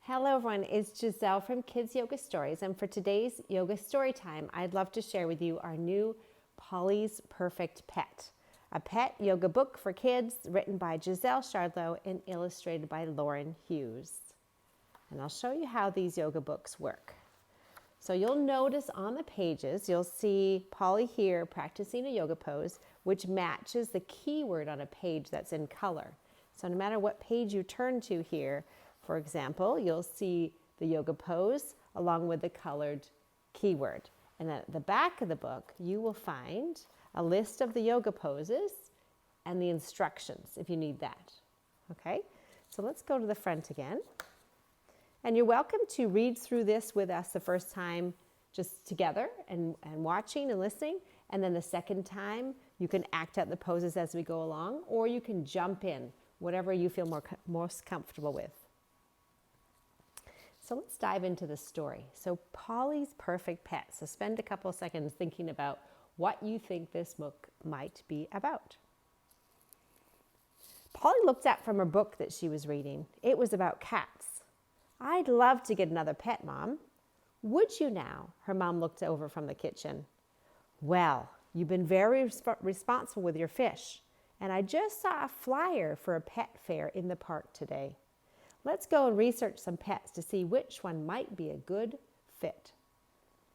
Hello everyone, it's Giselle from Kids Yoga Stories, and for today's Yoga Storytime, I'd love to share with you our new Polly's Perfect Pet, a pet yoga book for kids written by Giselle Shardlow and illustrated by Lauren Hughes. And I'll show you how these yoga books work. So you'll notice on the pages, you'll see Polly here practicing a yoga pose, which matches the keyword on a page that's in color. So no matter what page you turn to here, for example, you'll see the yoga pose along with the colored keyword. And at the back of the book, you will find a list of the yoga poses and the instructions if you need that. Okay, so let's go to the front again. And you're welcome to read through this with us the first time just together and watching and listening. And then the second time, you can act out the poses as we go along, or you can jump in, whatever you feel most comfortable with. So let's dive into the story. So Polly's Perfect Pet. So spend a couple of seconds thinking about what you think this book might be about. Polly looked up from her book that she was reading. It was about cats. I'd love to get another pet, Mom. Would you now? Her mom looked over from the kitchen. Well, you've been very responsible with your fish, and I just saw a flyer for a pet fair in the park today. Let's go and research some pets to see which one might be a good fit.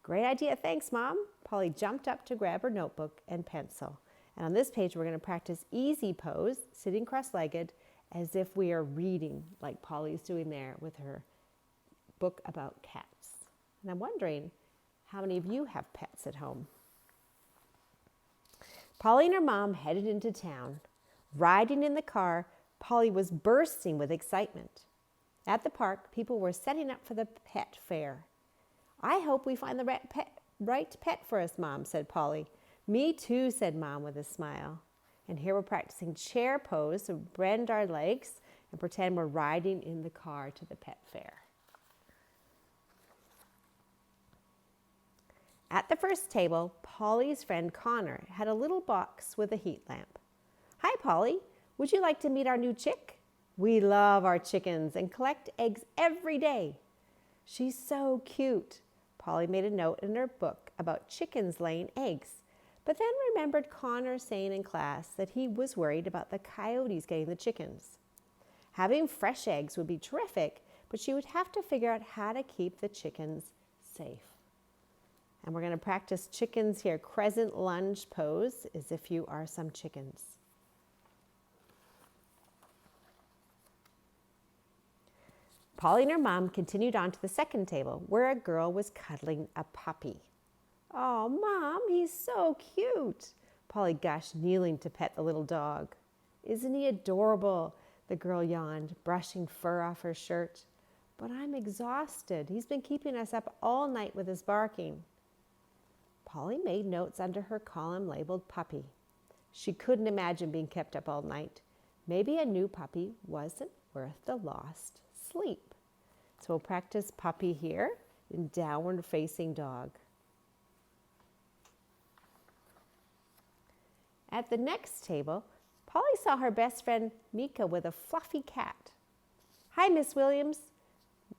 Great idea, thanks, Mom. Polly jumped up to grab her notebook and pencil. And on this page, we're going to practice easy pose, sitting cross-legged, as if we are reading, like Polly's doing there with her book about cats. And I'm wondering, how many of you have pets at home? Polly and her mom headed into town. Riding in the car, Polly was bursting with excitement. At the park, people were setting up for the pet fair. I hope we find the right pet for us, Mom, said Polly. Me too, said Mom with a smile. And here we're practicing chair pose, so bend our legs and pretend we're riding in the car to the pet fair. At the first table, Polly's friend Connor had a little box with a heat lamp. Hi, Polly. Would you like to meet our new chick? We love our chickens and collect eggs every day. She's so cute. Polly made a note in her book about chickens laying eggs, but then remembered Connor saying in class that he was worried about the coyotes getting the chickens. Having fresh eggs would be terrific, but she would have to figure out how to keep the chickens safe. And we're going to practice chickens here. Crescent lunge pose as if you are some chickens. Polly and her mom continued on to the second table, where a girl was cuddling a puppy. Oh, Mom, he's so cute, Polly gushed, kneeling to pet the little dog. Isn't he adorable? The girl yawned, brushing fur off her shirt. But I'm exhausted. He's been keeping us up all night with his barking. Polly made notes under her column labeled puppy. She couldn't imagine being kept up all night. Maybe a new puppy wasn't worth the lost sleep. So we'll practice puppy here in downward facing dog. At the next table, Polly saw her best friend Mika with a fluffy cat. Hi, Miss Williams,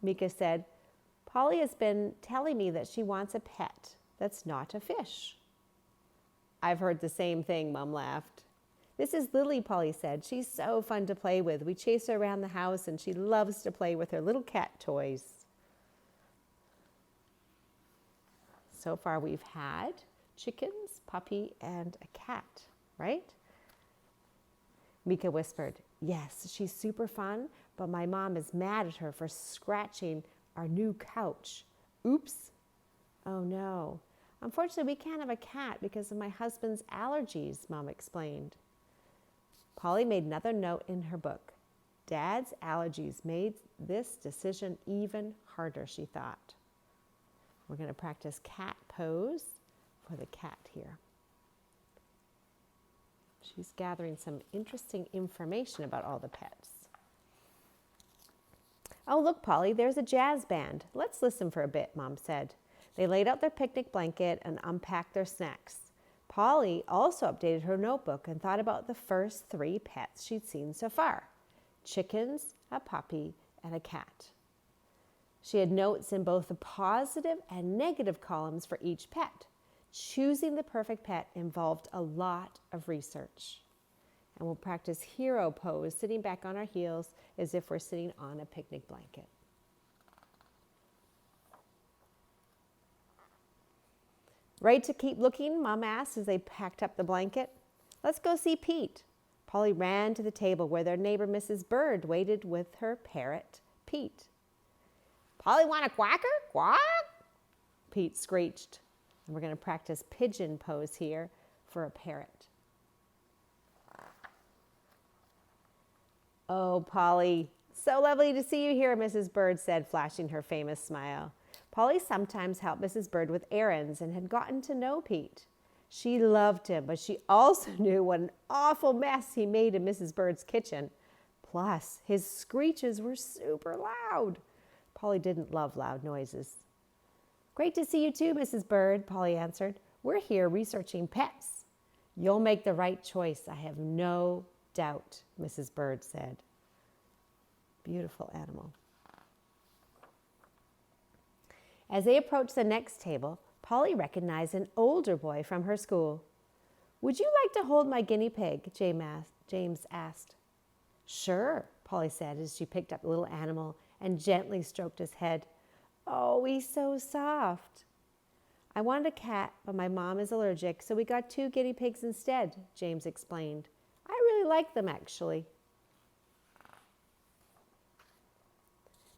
Mika said. Polly has been telling me that she wants a pet that's not a fish. I've heard the same thing, Mom laughed. This is Lily, Polly said. She's so fun to play with. We chase her around the house and she loves to play with her little cat toys. So far we've had chickens, puppy, and a cat, right? Mika whispered, yes, she's super fun, but my mom is mad at her for scratching our new couch. Oops. Oh no. Unfortunately, we can't have a cat because of my husband's allergies, Mom explained. Polly made another note in her book. Dad's allergies made this decision even harder, she thought. We're going to practice cat pose for the cat here. She's gathering some interesting information about all the pets. Oh, look, Polly, there's a jazz band. Let's listen for a bit, Mom said. They laid out their picnic blanket and unpacked their snacks. Polly also updated her notebook and thought about the first 3 pets she'd seen so far. Chickens, a puppy, and a cat. She had notes in both the positive and negative columns for each pet. Choosing the perfect pet involved a lot of research. And we'll practice hero pose, sitting back on our heels as if we're sitting on a picnic blanket. Ready to keep looking? Mom asked as they packed up the blanket. Let's go see Pete. Polly ran to the table where their neighbor Mrs. Bird waited with her parrot, Pete. Polly want a quacker? Quack! Pete screeched. And we're going to practice pigeon pose here for a parrot. Oh, Polly, so lovely to see you here, Mrs. Bird said, flashing her famous smile. Polly sometimes helped Mrs. Bird with errands and had gotten to know Pete. She loved him, but she also knew what an awful mess he made in Mrs. Bird's kitchen. Plus, his screeches were super loud. Polly didn't love loud noises. Great to see you too, Mrs. Bird, Polly answered. We're here researching pets. You'll make the right choice, I have no doubt, Mrs. Bird said. Beautiful animal. As they approached the next table, Polly recognized an older boy from her school. Would you like to hold my guinea pig? James asked. Sure, Polly said as she picked up the little animal and gently stroked his head. Oh, he's so soft. I wanted a cat, but my mom is allergic, so we got 2 guinea pigs instead, James explained. I really like them, actually.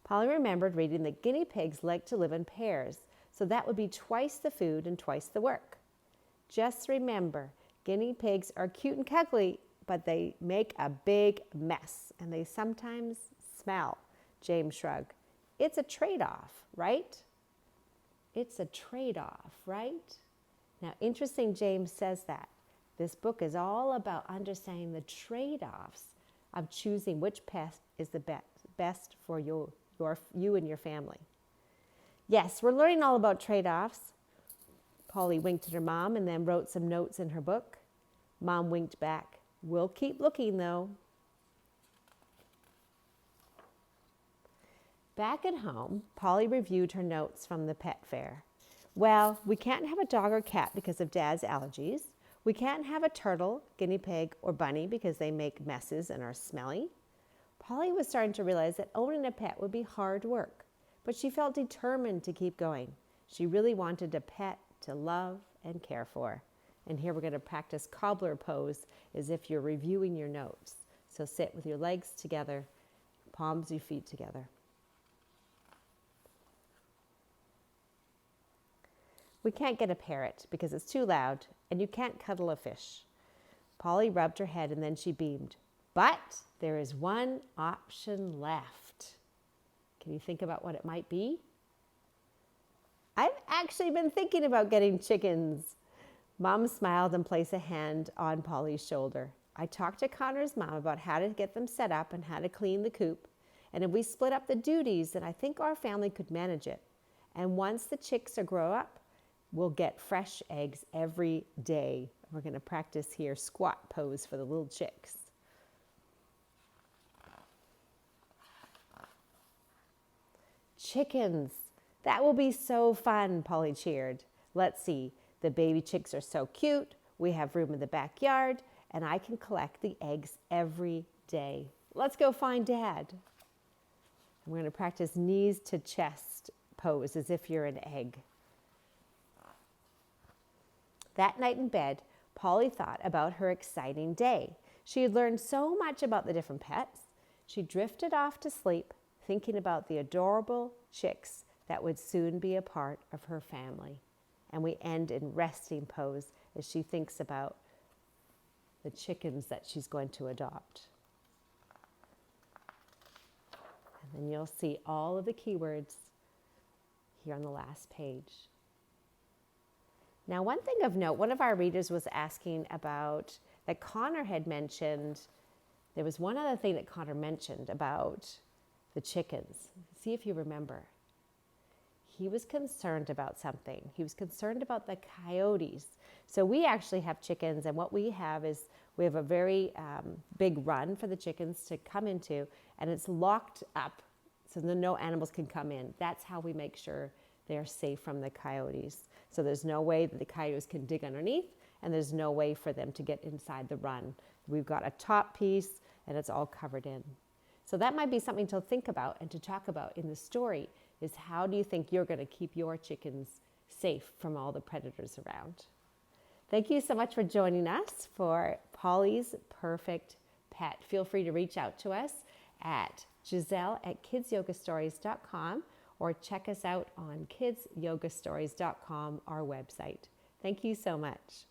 Polly remembered reading that guinea pigs like to live in pairs, so that would be twice the food and twice the work. Just remember, guinea pigs are cute and cuddly, but they make a big mess, and they sometimes smell, James shrugged. It's a trade-off, right? It's a trade-off, right? Now, interesting James says that. This book is all about understanding the trade-offs of choosing which pet is the best for you and your family. Yes, we're learning all about trade-offs. Polly winked at her mom and then wrote some notes in her book. Mom winked back. We'll keep looking, though. Back at home, Polly reviewed her notes from the pet fair. Well, we can't have a dog or cat because of Dad's allergies. We can't have a turtle, guinea pig, or bunny because they make messes and are smelly. Polly was starting to realize that owning a pet would be hard work, but she felt determined to keep going. She really wanted a pet to love and care for. And here we're going to practice cobbler pose as if you're reviewing your notes. So sit with your legs together, palms of your feet together. We can't get a parrot because it's too loud, and you can't cuddle a fish. Polly rubbed her head and then she beamed. But there is one option left. Can you think about what it might be? I've actually been thinking about getting chickens. Mom smiled and placed a hand on Polly's shoulder. I talked to Connor's mom about how to get them set up and how to clean the coop. And if we split up the duties, then I think our family could manage it. And once the chicks grow up, we'll get fresh eggs every day. We're going to practice here squat pose for the little chicks. Chickens. That will be so fun, Polly cheered. Let's see. The baby chicks are so cute. We have room in the backyard, and I can collect the eggs every day. Let's go find Dad. We're going to practice knees to chest pose as if you're an egg. That night in bed, Polly thought about her exciting day. She had learned so much about the different pets. She drifted off to sleep, thinking about the adorable chicks that would soon be a part of her family. And we end in resting pose as she thinks about the chickens that she's going to adopt. And then you'll see all of the keywords here on the last page. Now, one thing of note, one of our readers was asking about that Connor had mentioned, there was one other thing that Connor mentioned about the chickens. See if you remember. He was concerned about something. He was concerned about the coyotes. So we actually have chickens, and what we have is we have a very big run for the chickens to come into, and it's locked up so that no animals can come in. That's how we make sure they're safe from the coyotes. So there's no way that the coyotes can dig underneath, and there's no way for them to get inside the run. We've got a top piece, and it's all covered in. So that might be something to think about and to talk about in the story, is how do you think you're going to keep your chickens safe from all the predators around? Thank you so much for joining us for Polly's Perfect Pet. Feel free to reach out to us at Giselle@kidsyogastories.com or check us out on kidsyogastories.com, our website. Thank you so much.